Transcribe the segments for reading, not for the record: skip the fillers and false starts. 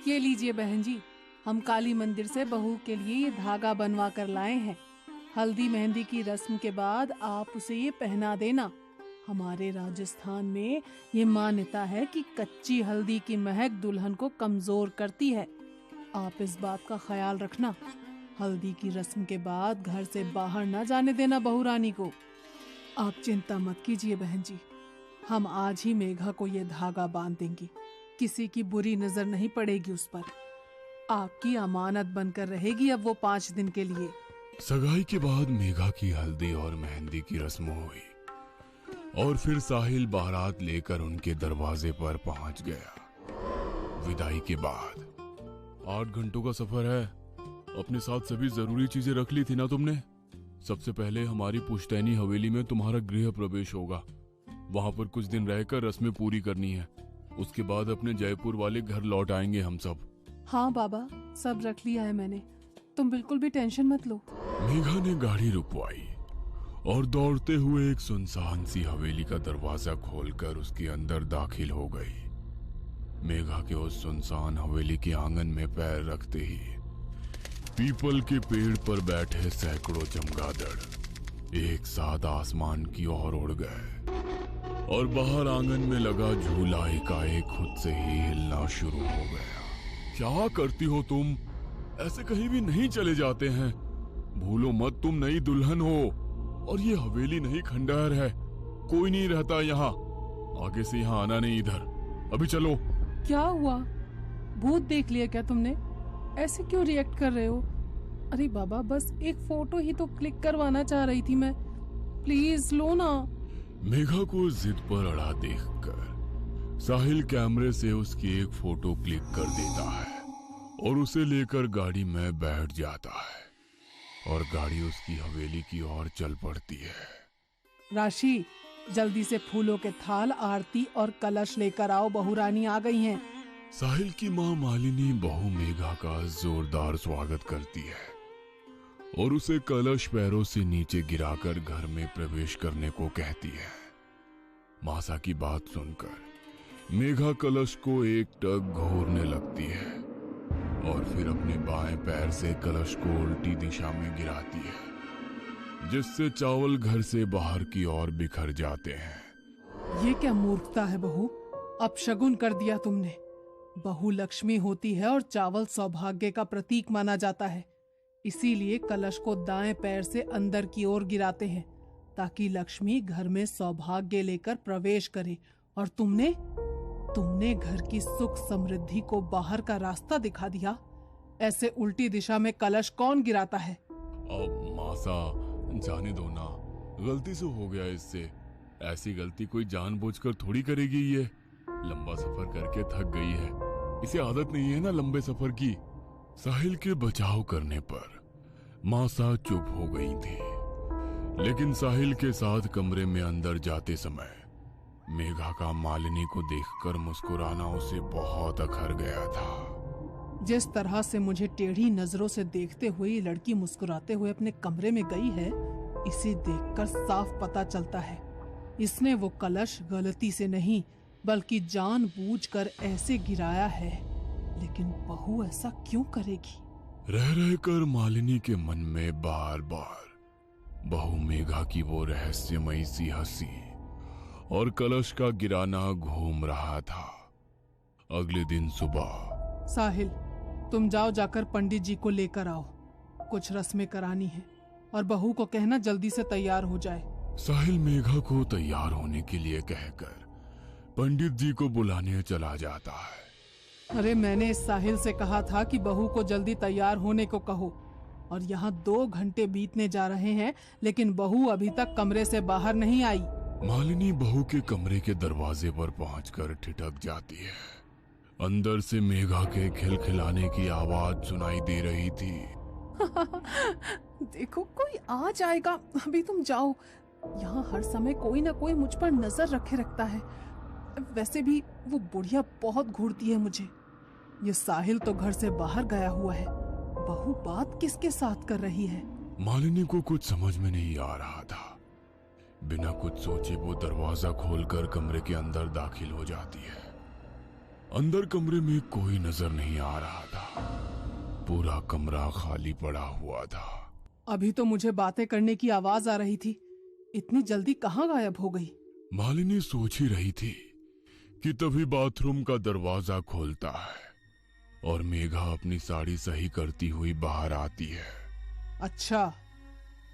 ये लीजिए बहन जी, हम काली मंदिर से बहू के लिए ये धागा बनवा कर लाए हैं। हल्दी मेहंदी की रस्म के बाद आप उसे ये पहना देना। हमारे राजस्थान में ये मान्यता है कि कच्ची हल्दी की महक दुल्हन को कमजोर करती है। आप इस बात का ख्याल रखना। हल्दी की रस्म के बाद घर से बाहर न जाने देना बहू रानी को। आप चिंता मत कीजिए बहन जी, हम आज ही मेघा को ये धागा बांध देंगे। किसी की बुरी नजर नहीं पड़ेगी उस पर। आपकी अमानत बनकर रहेगी अब वो 5 दिन के लिए। सगाई के बाद मेघा की हल्दी और मेहंदी की रस्म हुई और फिर साहिल बारात लेकर उनके दरवाजे पर पहुंच गया। विदाई के बाद 8 घंटों का सफर है। अपने साथ सभी जरूरी चीजें रख ली थी ना तुमने? सबसे पहले हमारी पुश्तैनी हवेली में तुम्हारा गृह प्रवेश होगा। वहां पर कुछ दिन रहकर रस्में पूरी करनी है। उसके बाद अपने जयपुर वाले घर लौट आएंगे हम सब। हाँ बाबा, सब रख लिया है मैंने, तुम बिल्कुल भी टेंशन मत लो। मेघा ने गाड़ी रुकवाई और दौड़ते हुए एक सुनसान सी हवेली का दरवाजा खोलकर उसके अंदर दाखिल हो गई। मेघा के उस सुनसान हवेली के आंगन में पैर रखते ही पीपल के पेड़ पर बैठे सैकड़ों चमगादड़ एक साथ आसमान की ओर उड़ गए और बाहर आंगन में लगा झूला एकाएक खुद से ही हिलना शुरू हो गया। क्या करती हो तुम? ऐसे कहीं भी नहीं चले जाते हैं। भूलो मत, तुम नई दुल्हन हो और ये हवेली नहीं खंडहर है। कोई नहीं रहता यहाँ। आगे से यहाँ आना नहीं इधर। अभी चलो। क्या हुआ? भूत देख लिया क्या तुमने? ऐसे क्यों रिएक्ट कर रहे हो? अरे बाबा, बस एक फोटो ही तो क्लिक करवाना चाह रही थी मैं। प्लीज लो ना। मेघा को जिद पर अड़ा देखकर साहिल कैमरे से उसकी एक फोटो क्लिक कर देता है और उसे लेकर गाड़ी में बैठ जाता है और गाड़ी उसकी हवेली की ओर चल पड़ती है। राशि, जल्दी से फूलों के थाल, आरती और कलश लेकर आओ, बहू रानी आ गई हैं। साहिल की माँ मालिनी बहू मेघा का जोरदार स्वागत करती है और उसे कलश पैरों से नीचे गिराकर घर में प्रवेश करने को कहती है। मासा की बात सुनकर मेघा कलश को एक टक घोरने लगती है और फिर अपने बाएं पैर से कलश को उल्टी दिशा में गिराती है, जिससे चावल घर से बाहर की ओर बिखर जाते हैं। ये क्या मूर्खता है बहू, अपशगुन कर दिया तुमने। बहू लक्ष्मी होती है और चावल सौभाग्य का प्रतीक माना जाता है। इसीलिए कलश को दाएं पैर से अंदर की ओर गिराते हैं ताकि लक्ष्मी घर में सौभाग्य लेकर प्रवेश करे। और तुमने घर की सुख समृद्धि को बाहर का रास्ता दिखा दिया। ऐसे उल्टी दिशा में कलश कौन गिराता है? अब मासा, जाने दो ना, गलती से हो गया। इससे ऐसी गलती कोई जानबूझकर थोड़ी करेगी। ये लंबा सफर करके थक गई है, इसे आदत नहीं है ना लंबे सफर की। साहिल के बचाव करने पर मासा चुप हो गई थी, लेकिन साहिल के साथ कमरे में अंदर जाते समय मेघा का मालिनी को देखकर मुस्कुराना उसे बहुत अखर गया था। जिस तरह से मुझे टेढ़ी नजरों से देखते हुए ये लड़की मुस्कुराते हुए अपने कमरे में गई है, इसे देखकर साफ पता चलता है इसने वो कलश गलती से नहीं बल्कि जानबूझकर ऐसे गिराया है। लेकिन बहू ऐसा क्यों करेगी? रह रहकर मालिनी के मन में बार बार बहू मेघा की वो रहस्यमयी सी हंसी और कलश का गिराना घूम रहा था। अगले दिन सुबह, साहिल, तुम जाओ, जाकर पंडित जी को लेकर आओ। कुछ रस्में करानी है और बहू को कहना जल्दी से तैयार हो जाए। साहिल मेघा को तैयार होने के लिए कहकर पंडित जी को बुलाने चला जाता है। अरे मैंने इस साहिल से कहा था कि बहू को जल्दी तैयार होने को कहो, और यहाँ 2 घंटे बीतने जा रहे हैं लेकिन बहू अभी तक कमरे से बाहर नहीं आई। मालिनी बहू के कमरे के दरवाजे पर पहुंचकर ठिठक जाती है। अंदर से मेघा के खिलखिलाने की आवाज सुनाई दे रही थी। देखो, कोई आ जाएगा, अभी तुम जाओ। यहाँ हर समय कोई ना कोई मुझ पर नजर रखे रखता है। वैसे भी वो बुढ़िया बहुत घूरती है मुझे। ये साहिल तो घर से बाहर गया हुआ है, बहू बात किसके साथ कर रही है? मालिनी को कुछ समझ में नहीं आ रहा था। बिना कुछ सोचे वो दरवाजा खोलकर कमरे के अंदर दाखिल हो जाती है। अंदर कमरे में कोई नजर नहीं आ रहा था। पूरा कमरा खाली पड़ा हुआ था। अभी तो मुझे बातें करने की आवाज आ रही थी, इतनी जल्दी कहाँ गायब हो गई? मालिनी सोच ही रही थी कि तभी बाथरूम का दरवाजा खोलता है और मेघा अपनी साड़ी सही करती हुई बाहर आती है। अच्छा,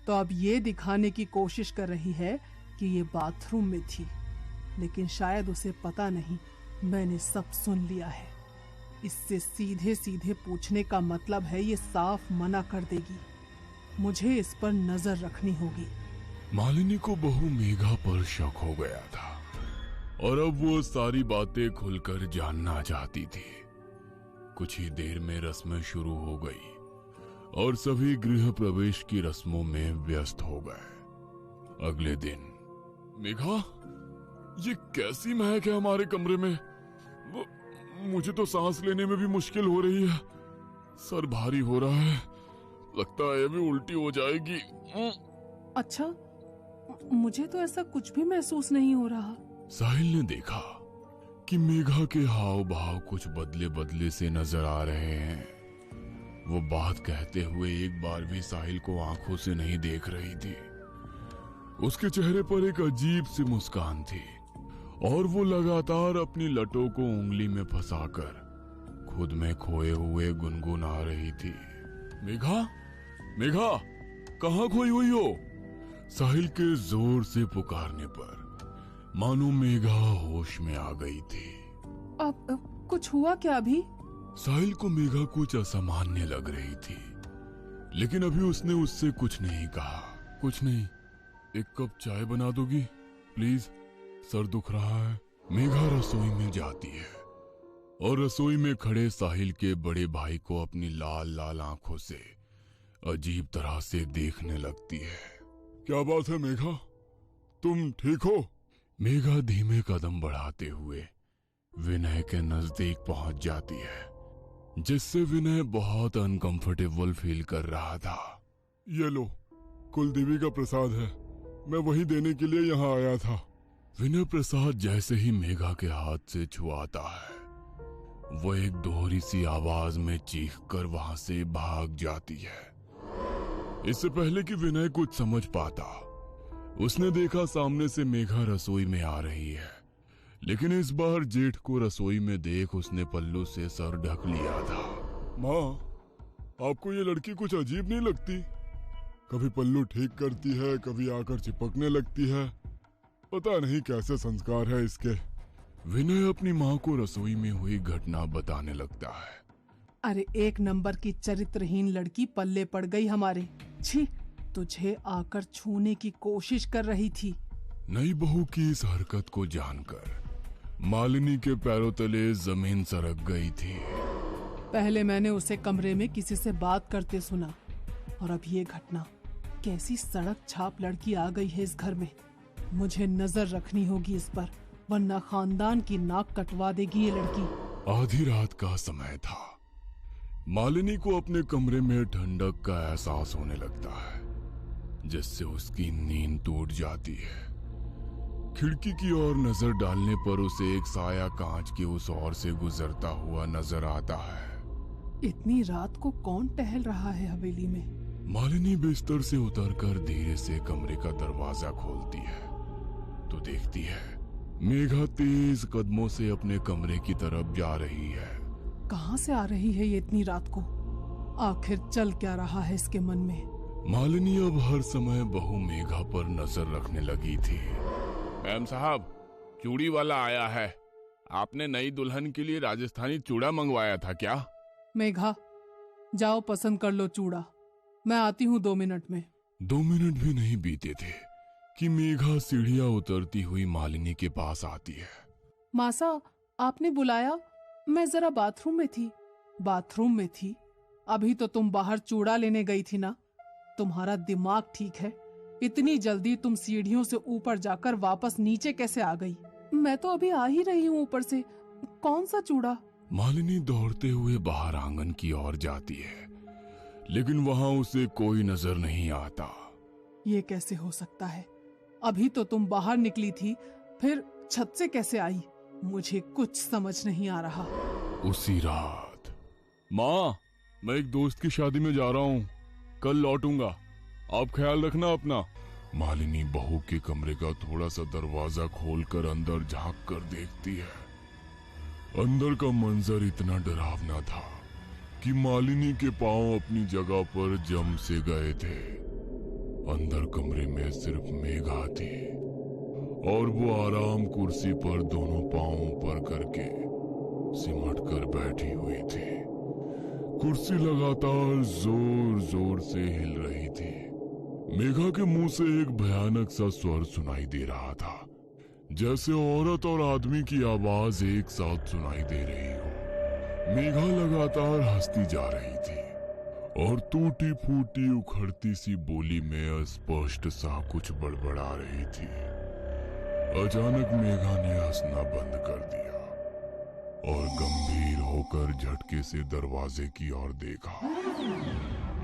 तो अब ये दिखाने की कोशिश कर रही है कि ये बाथरूम में थी, लेकिन शायद उसे पता नहीं मैंने सब सुन लिया है। इससे सीधे सीधे पूछने का मतलब है ये साफ मना कर देगी। मुझे इस पर नजर रखनी होगी। मालिनी को बहू मेघा पर शक हो गया था और अब वो सारी बातें खुलकर जानना चाहती थी। कुछ ही देर में रस्में शुरू हो गई और सभी गृह प्रवेश की रस्मों में व्यस्त हो गए। अगले दिन, मेघा, ये कैसी महक है हमारे कमरे में? मुझे तो सांस लेने में भी मुश्किल हो रही है। सर भारी हो रहा है, लगता है अभी उल्टी हो जाएगी। अच्छा, मुझे तो ऐसा कुछ भी महसूस नहीं हो रहा। साहिल ने देखा कि मेघा के हाव भाव कुछ बदले बदले से नजर आ रहे हैं। वो बात कहते हुए एक बार भी साहिल को आंखों से नहीं देख रही थी। उसके चेहरे पर एक अजीब सी मुस्कान थी और वो लगातार अपनी लटों को उंगली में फंसाकर खुद में खोए हुए गुनगुना रही थी। मेघा, मेघा, कहाँ खोई हुई हो? साहिल के जोर से पुकारने पर मानो मेघा होश में आ गई थी। अब कुछ हुआ क्या अभी? साहिल को मेघा कुछ असामान्य लग रही थी, लेकिन अभी उसने उससे कुछ नहीं कहा। कुछ नहीं, एक कप चाय बना दोगी प्लीज? सर दुख रहा है। मेघा रसोई में जाती है और रसोई में खड़े साहिल के बड़े भाई को अपनी लाल लाल आंखों से अजीब तरह से देखने लगती है। क्या बात है मेघा, तुम ठीक हो? मेघा धीमे कदम बढ़ाते हुए विनय के नजदीक पहुंच जाती है, जिससे विनय बहुत अनकंफर्टेबल फील कर रहा था। ये लो, कुलदेवी का प्रसाद है, मैं वही देने के लिए यहाँ आया था। विनय प्रसाद जैसे ही मेघा के हाथ से छुआता है, वो एक दोहरी सी आवाज में चीखकर वहां से भाग जाती है। इससे पहले कि विनय कुछ समझ पाता, उसने देखा सामने से मेघा रसोई में आ रही है, लेकिन इस बार जेठ को रसोई में देख उसने पल्लू से सर ढक लिया था। माँ, आपको ये लड़की कुछ अजीब नहीं लगती? कभी पल्लू ठीक करती है, कभी आकर चिपकने लगती है। पता नहीं कैसे संस्कार है इसके। विनय अपनी माँ को रसोई में हुई घटना बताने लगता है। अरे एक नंबर की चरित्रहीन लड़की पल्ले पड़ गई हमारे। छी, तुझे आकर छूने की कोशिश कर रही थी। नई बहू की इस हरकत को जानकर मालिनी के पैरों तले जमीन सरक गई थी। पहले मैंने उसे कमरे में किसी से बात करते सुना, और अब ये घटना। कैसी सड़क छाप लड़की आ गई है इस घर में। मुझे नजर रखनी होगी इस पर, वरना खानदान की नाक कटवा देगी ये लड़की। आधी रात का समय था। मालिनी को अपने कमरे में ठंडक का एहसास होने लगता है, जिससे उसकी नींद टूट जाती है। खिड़की की ओर नजर डालने पर उसे एक साया कांच के उस ओर से गुजरता हुआ नजर आता है। इतनी रात को कौन टहल रहा है हवेली में? मालिनी बिस्तर से उतरकर धीरे से कमरे का दरवाजा खोलती है तो देखती है मेघा तेज कदमों से अपने कमरे की तरफ जा रही है। कहाँ से आ रही है ये इतनी रात को? आखिर चल क्या रहा है इसके मन में? मालिनी अब हर समय बहू मेघा पर नजर रखने लगी थी। मैम साहब, चूड़ी वाला आया है। आपने नई दुल्हन के लिए राजस्थानी चूड़ा मंगवाया था क्या? मेघा, जाओ पसंद कर लो चूड़ा, मैं आती हूँ 2 मिनट में। 2 मिनट भी नहीं बीते थे कि मेघा सीढ़ियां उतरती हुई मालिनी के पास आती है। मासा, आपने बुलाया? मैं जरा बाथरूम में थी। बाथरूम में थी? अभी तो तुम बाहर चूड़ा लेने गई थी ना? तुम्हारा दिमाग ठीक है? इतनी जल्दी तुम सीढ़ियों से ऊपर जाकर वापस नीचे कैसे आ गई? मैं तो अभी आ ही रही हूँ ऊपर से। कौन सा चूड़ा? मालिनी दौड़ते हुए बाहर आंगन की ओर जाती है, लेकिन वहां उसे कोई नजर नहीं आता। ये कैसे हो सकता है? अभी तो तुम बाहर निकली थी, फिर छत से कैसे आई? मुझे कुछ समझ नहीं आ रहा। उसी रात, माँ, मैं एक दोस्त की शादी में जा रहा हूँ, कल लौटूंगा, आप ख्याल रखना अपना। मालिनी बहू के कमरे का थोड़ा सा दरवाजा खोलकर अंदर झांक कर देखती है। अंदर का मंजर इतना डरावना था कि मालिनी के पांव अपनी जगह पर जम से गए थे। अंदर कमरे में सिर्फ मेघा थी और वो आराम कुर्सी पर दोनों पांव ऊपर करके सिमट कर बैठी हुई थी। कुर्सी लगातार जोर जोर से हिल रही थी। मेघा के मुंह से एक भयानक सा स्वर सुनाई दे रहा था, जैसे औरत और आदमी की आवाज एक साथ सुनाई दे रही हो। मेघा लगातार हंसती जा रही थी और टूटी फूटी उखड़ती सी बोली में अस्पष्ट सा कुछ बड़बड़ा रही थी। अचानक मेघा ने हंसना बंद कर दिया और गंभीर होकर झटके से दरवाजे की ओर देखा।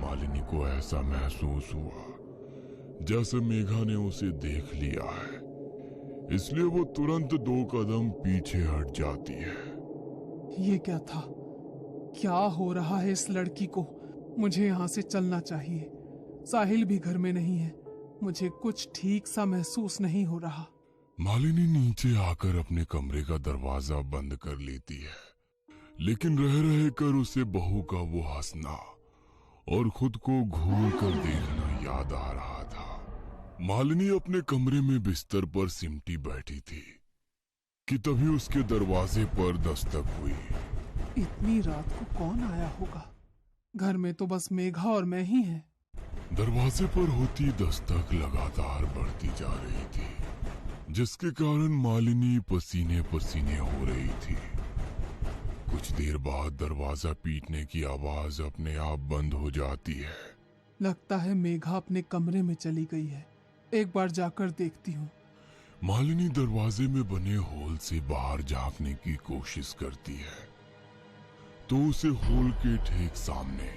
मालिनी को ऐसा महसूस हुआ जैसे मेघा ने उसे देख लिया है, इसलिए वो तुरंत 2 कदम पीछे हट जाती है। ये क्या था? क्या हो रहा है इस लड़की को? मुझे यहाँ से चलना चाहिए। साहिल भी घर में नहीं है। मुझे कुछ ठीक सा महसूस नहीं हो रहा। मालिनी नीचे आकर अपने कमरे का दरवाजा बंद कर लेती है, लेकिन रह रह कर उसे बहू का वो हंसना और खुद को घूर कर देखना याद आ रहा था। मालिनी अपने कमरे में बिस्तर पर सिमटी बैठी थी कि तभी उसके दरवाजे पर दस्तक हुई। इतनी रात को कौन आया होगा? घर में तो बस मेघा और मैं ही हैं। दरवाजे पर होती दस्तक लगातार बढ़ती जा रही थी, जिसके कारण मालिनी पसीने पसीने हो रही थी। कुछ देर बाद दरवाजा पीटने की आवाज अपने आप बंद हो जाती है। लगता है मेघा अपने कमरे में चली गई है। एक बार जाकर देखती हूँ। मालिनी दरवाजे में बने होल से बाहर झांकने की कोशिश करती है तो उसे होल के ठीक सामने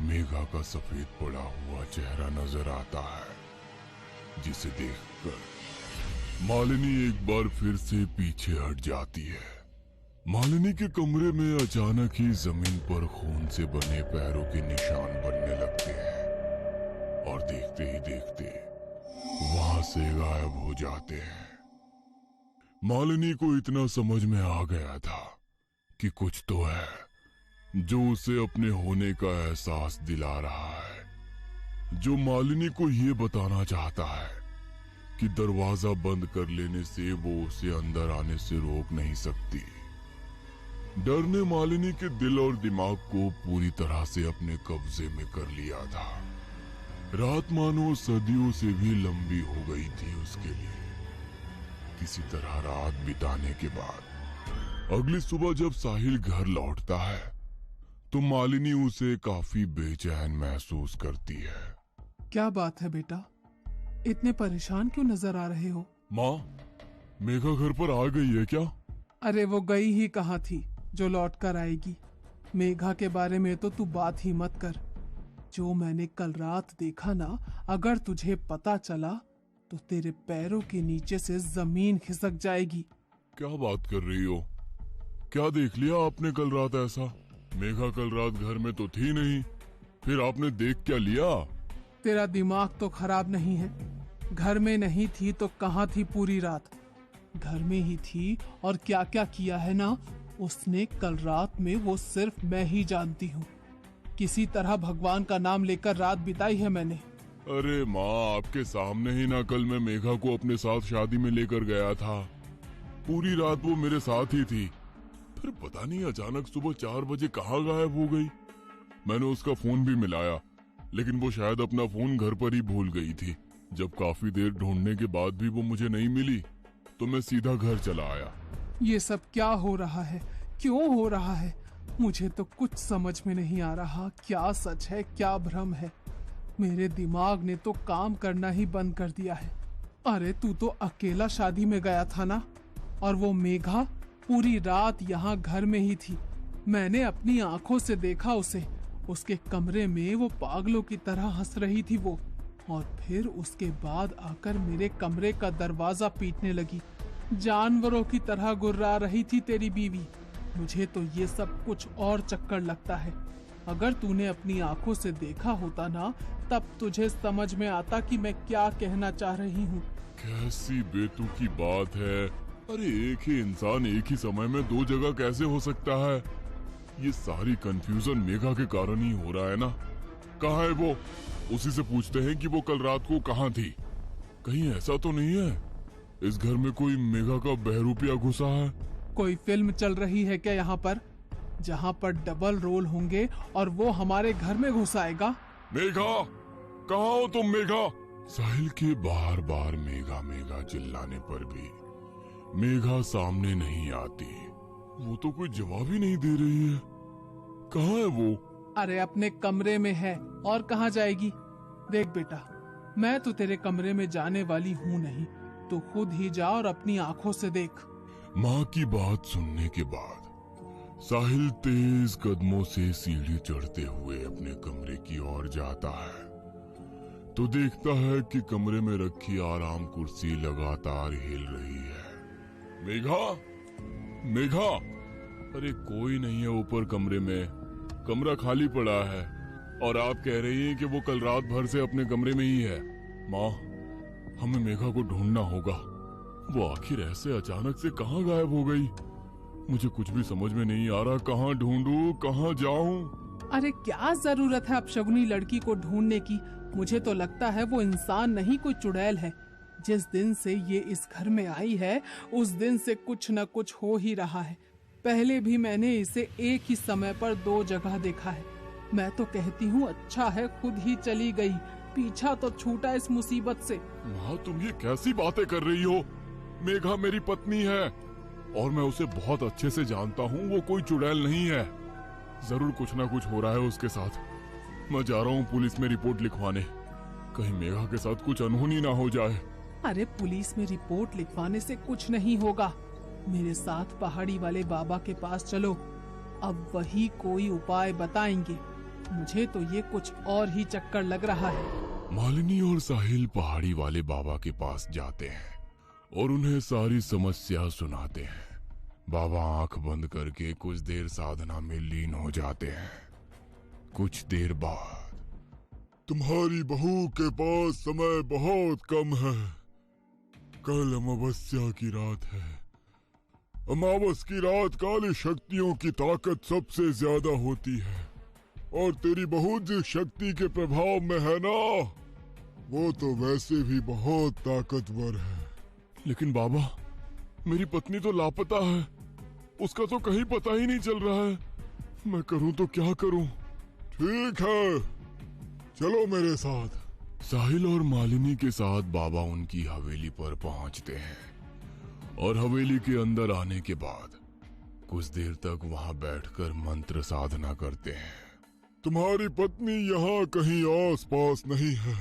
मेघा का सफेद पड़ा हुआ चेहरा नजर आता है, जिसे देखकर मालिनी एक बार फिर से पीछे हट जाती है। मालिनी के कमरे में अचानक ही जमीन पर खून से बने पैरों के निशान बनने लगते हैं और देखते ही देखते वहां से गायब हो जाते हैं। मालिनी को इतना समझ में आ गया था कि कुछ तो है जो उसे अपने होने का एहसास दिला रहा है, जो मालिनी को ये बताना चाहता है कि दरवाजा बंद कर लेने से वो उसे अंदर आने से रोक नहीं सकती। डर ने मालिनी के दिल और दिमाग को पूरी तरह से अपने कब्जे में कर लिया था। रात मानो सदियों से भी लंबी हो गई थी उसके लिए। किसी तरह रात बिताने के बाद अगली सुबह जब साहिल घर लौटता है तो मालिनी उसे काफी बेचैन महसूस करती है। क्या बात है बेटा, इतने परेशान क्यों नजर आ रहे हो? माँ, मेघा घर पर आ गई है क्या? अरे वो गई ही कहाँ थी जो लौट कर आएगी। मेघा के बारे में तो तू बात ही मत कर। जो मैंने कल रात देखा ना, अगर तुझे पता चला तो तेरे पैरों के नीचे से जमीन खिसक जाएगी। क्या बात कर रही हो? क्या देख लिया आपने कल रात ऐसा? मेघा कल रात घर में तो थी नहीं, फिर आपने देख क्या लिया? तेरा दिमाग तो खराब नहीं है। घर में नहीं थी तो कहाँ थी पूरी रात? घर में ही थी और क्या क्या किया है ना उसने कल रात में, वो सिर्फ मैं ही जानती हूँ। किसी तरह भगवान का नाम लेकर रात बिताई है मैंने। अरे माँ, आपके सामने ही ना कल मैं मेघा को अपने साथ शादी में लेकर गया था। पूरी रात वो मेरे साथ ही थी। फिर पता नहीं अचानक सुबह 4 बजे कहाँ गायब हो गई। मैंने उसका फोन भी मिलाया, लेकिन वो शायद अपना फोन घर पर ही भूल गई थी। जब काफी देर ढूंढने के बाद भी वो मुझे नहीं मिली तो मैं सीधा घर चला आया। ये सब क्या हो रहा है? क्यों हो रहा है? मुझे तो कुछ समझ में नहीं आ रहा। क्या सच है, क्या भ्रम है? मेरे दिमाग ने तो काम करना ही बंद कर दिया है। अरे तू तो अकेला शादी में गया था ना, और वो मेघा पूरी रात यहाँ घर में ही थी। मैंने अपनी आंखों से देखा उसे। उसके कमरे में वो पागलों की तरह हंस रही थी वो, और फिर उसके बाद आकर मेरे कमरे का दरवाजा पीटने लगी। जानवरों की तरह गुर्रा रही थी तेरी बीवी। मुझे तो ये सब कुछ और चक्कर लगता है। अगर तूने अपनी आंखों से देखा होता ना, तब तुझे समझ में आता कि मैं क्या कहना चाह रही हूँ। कैसी बेतुकी बात है। अरे एक ही इंसान एक ही समय में दो जगह कैसे हो सकता है? ये सारी कंफ्यूजन मेघा के कारण ही हो रहा है ना। कहाँ है वो? उसी से पूछते हैं कि वो कल रात को कहाँ थी। कहीं ऐसा तो नहीं है इस घर में कोई मेघा का बहरूपिया घुसा है? कोई फिल्म चल रही है क्या यहाँ पर, जहाँ पर डबल रोल होंगे और वो हमारे घर में घुस आएगा? मेघा, कहाँ हो तुम मेघा? साहिल के बार बार मेघा मेघा चिल्लाने पर भी मेघा सामने नहीं आती। वो तो कोई जवाब ही नहीं दे रही है। कहाँ है वो? अरे अपने कमरे में है, और कहाँ जाएगी? देख बेटा, मैं तो तेरे कमरे में जाने वाली हूँ नहीं, तो खुद ही जा और अपनी आंखों से देख। माँ की बात सुनने के बाद साहिल तेज कदमों से सीढ़ी चढ़ते हुए अपने कमरे की ओर जाता है, तो देखता है कि कमरे में रखी आराम कुर्सी लगातार हिल रही है। मेघा, मेघा, अरे कोई नहीं है ऊपर कमरे में, कमरा खाली पड़ा है और आप कह रही हैं कि वो कल रात भर से अपने कमरे में ही है। माँ, हमें मेघा को ढूंढना होगा। वो आखिर ऐसे अचानक से कहाँ गायब हो गई? मुझे कुछ भी समझ में नहीं आ रहा। कहाँ ढूंढूं, कहाँ जाऊं? अरे क्या जरूरत है अपशगुनी लड़की को ढूंढने की? मुझे तो लगता है वो इंसान नहीं, कोई चुड़ैल है। जिस दिन से ये इस घर में आई है उस दिन से कुछ न कुछ हो ही रहा है। पहले भी मैंने इसे एक ही समय पर दो जगह देखा है। मैं तो कहती हूँ अच्छा है खुद ही चली गई, पीछा तो छूटा इस मुसीबत से। माँ, तुम ये कैसी बातें कर रही हो? मेघा मेरी पत्नी है और मैं उसे बहुत अच्छे से जानता हूँ। वो कोई चुड़ैल नहीं है। जरूर कुछ ना कुछ हो रहा है उसके साथ। मैं जा रहा हूँ पुलिस में रिपोर्ट लिखवाने। कहीं मेघा के साथ कुछ अनहोनी ना हो जाए। अरे पुलिस में रिपोर्ट लिखवाने से कुछ नहीं होगा। मेरे साथ पहाड़ी वाले बाबा के पास चलो, अब वही कोई उपाय बताएंगे। मुझे तो ये कुछ और ही चक्कर लग रहा है। मालिनी और साहिल पहाड़ी वाले बाबा के पास जाते हैं और उन्हें सारी समस्या सुनाते हैं। बाबा आंख बंद करके कुछ देर साधना में लीन हो जाते हैं। कुछ देर बाद, तुम्हारी बहू के पास समय बहुत कम है। कल अमावस्या की रात है। अमावस की रात काली शक्तियों की ताकत सबसे ज्यादा होती है और तेरी बहू जिस शक्ति के प्रभाव में है ना, वो तो वैसे भी बहुत ताकतवर है। लेकिन बाबा, मेरी पत्नी तो लापता है। उसका तो कहीं पता ही नहीं चल रहा है। मैं करूं तो क्या करूं? ठीक है, चलो मेरे साथ। साहिल और मालिनी के साथ बाबा उनकी हवेली पर पहुंचते हैं और हवेली के अंदर आने के बाद कुछ देर तक वहां बैठकर मंत्र साधना करते हैं। तुम्हारी पत्नी यहाँ कहीं आस-पास नहीं है,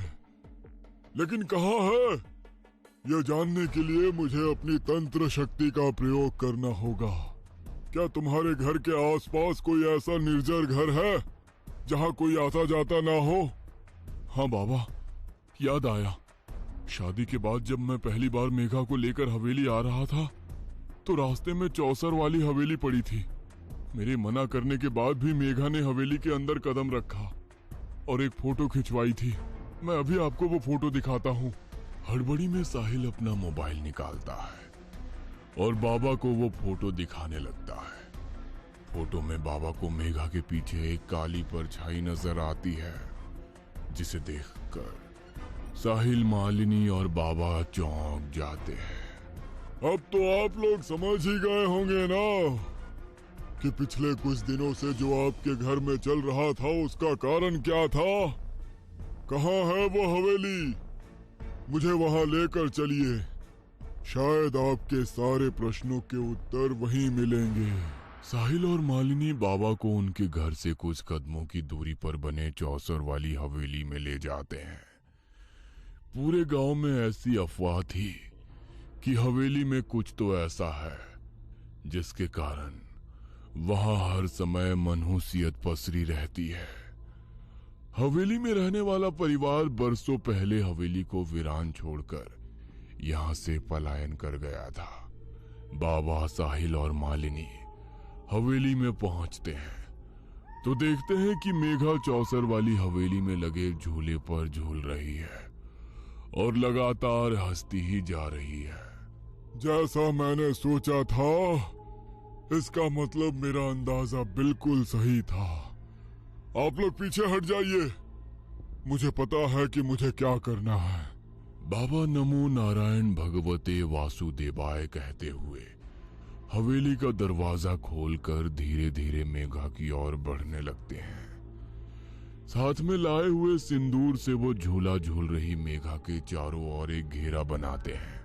लेकिन कहाँ है यह जानने के लिए मुझे अपनी तंत्र शक्ति का प्रयोग करना होगा। क्या तुम्हारे घर के आसपास कोई ऐसा निर्जर घर है जहाँ कोई आता जाता ना हो? हाँ बाबा, याद आया। शादी के बाद जब मैं पहली बार मेघा को लेकर हवेली आ रहा था तो रास्ते में चौसर वाली हवेली पड़ी थी। मेरे मना करने के बाद भी मेघा ने हवेली के अंदर कदम रखा और एक फोटो खिंचवाई थी। मैं अभी आपको वो फोटो दिखाता हूँ। हड़बड़ी में साहिल अपना मोबाइल निकालता है और बाबा को वो फोटो दिखाने लगता है। फोटो में बाबा को मेघा के पीछे एक काली परछाई नजर आती है, जिसे देखकर साहिल, मालिनी और बाबा चौंक जाते हैं। अब तो आप लोग समझ ही गए होंगे ना कि पिछले कुछ दिनों से जो आपके घर में चल रहा था उसका कारण क्या था। कहाँ है वो हवेली? मुझे वहां लेकर चलिए। शायद आपके सारे प्रश्नों के उत्तर वहीं मिलेंगे। साहिल और मालिनी बाबा को उनके घर से कुछ कदमों की दूरी पर बने चौसर वाली हवेली में ले जाते हैं। पूरे गांव में ऐसी अफवाह थी कि हवेली में कुछ तो ऐसा है जिसके कारण वहां हर समय मनहूसियत पसरी रहती है। हवेली में रहने वाला परिवार बरसों पहले हवेली को वीरान छोड़कर यहाँ से पलायन कर गया था। बाबा, साहिल और मालिनी हवेली में पहुंचते हैं तो देखते हैं कि मेघा चौसर वाली हवेली में लगे झूले पर झूल रही है और लगातार हंसती ही जा रही है। जैसा मैंने सोचा था, इसका मतलब मेरा अंदाजा बिल्कुल सही था। आप लोग पीछे हट जाइए, मुझे पता है कि मुझे क्या करना है। बाबा नमो नारायण भगवते वासुदेवाय कहते हुए हवेली का दरवाजा खोलकर धीरे धीरे मेघा की ओर बढ़ने लगते हैं। साथ में लाए हुए सिंदूर से वो झूला झूल रही मेघा के चारों ओर एक घेरा बनाते हैं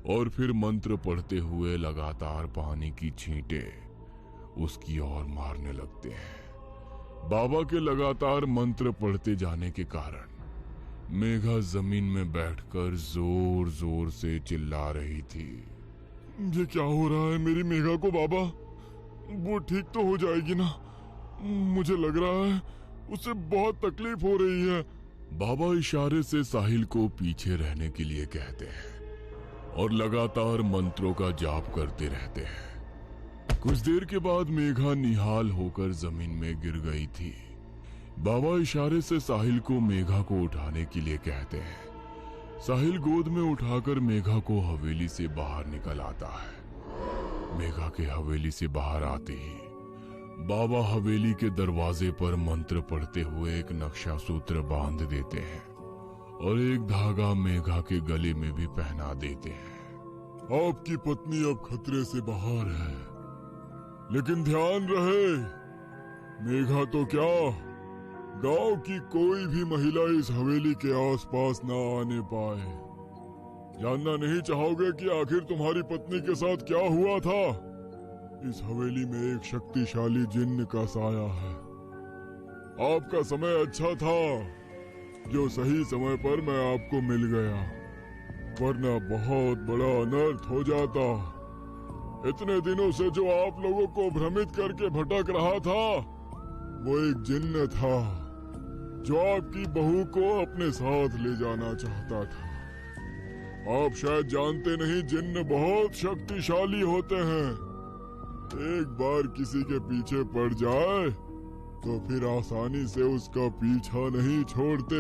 और फिर मंत्र पढ़ते हुए लगातार पानी की छींटें उसकी ओर मारने लगते हैं। बाबा के लगातार मंत्र पढ़ते जाने के कारण मेघा जमीन में बैठकर जोर जोर से चिल्ला रही थी। ये क्या हो रहा है मेरी मेघा को बाबा? वो ठीक तो हो जाएगी ना? मुझे लग रहा है उसे बहुत तकलीफ हो रही है। बाबा इशारे से साहिल को पीछे रहने के लिए कहते हैं और लगातार मंत्रों का जाप करते रहते हैं। कुछ देर के बाद मेघा निहाल होकर जमीन में गिर गई थी। बाबा इशारे से साहिल को मेघा को उठाने के लिए कहते हैं। साहिल गोद में उठाकर मेघा को हवेली से बाहर निकल आता है। मेघा के हवेली से बाहर आते ही बाबा हवेली के दरवाजे पर मंत्र पढ़ते हुए एक नक्शा सूत्र बांध देते हैं और एक धागा मेघा के गले में भी पहना देते हैं। आपकी पत्नी अब खतरे से बाहर है, लेकिन ध्यान रहे, मेघा तो क्या, गांव की कोई भी महिला इस हवेली के आसपास ना आने पाए। जानना नहीं चाहोगे कि आखिर तुम्हारी पत्नी के साथ क्या हुआ था? इस हवेली में एक शक्तिशाली जिन्न का साया है। आपका समय अच्छा था जो सही समय पर मैं आपको मिल गया, वरना बहुत बड़ा अनर्थ हो जाता। इतने दिनों से जो आप लोगों को भ्रमित करके भटक रहा था, वो एक जिन्न था जो आपकी बहू को अपने साथ ले जाना चाहता था। आप शायद जानते नहीं, जिन्न बहुत शक्तिशाली होते हैं। एक बार किसी के पीछे पड़ जाए तो फिर आसानी से उसका पीछा नहीं छोड़ते।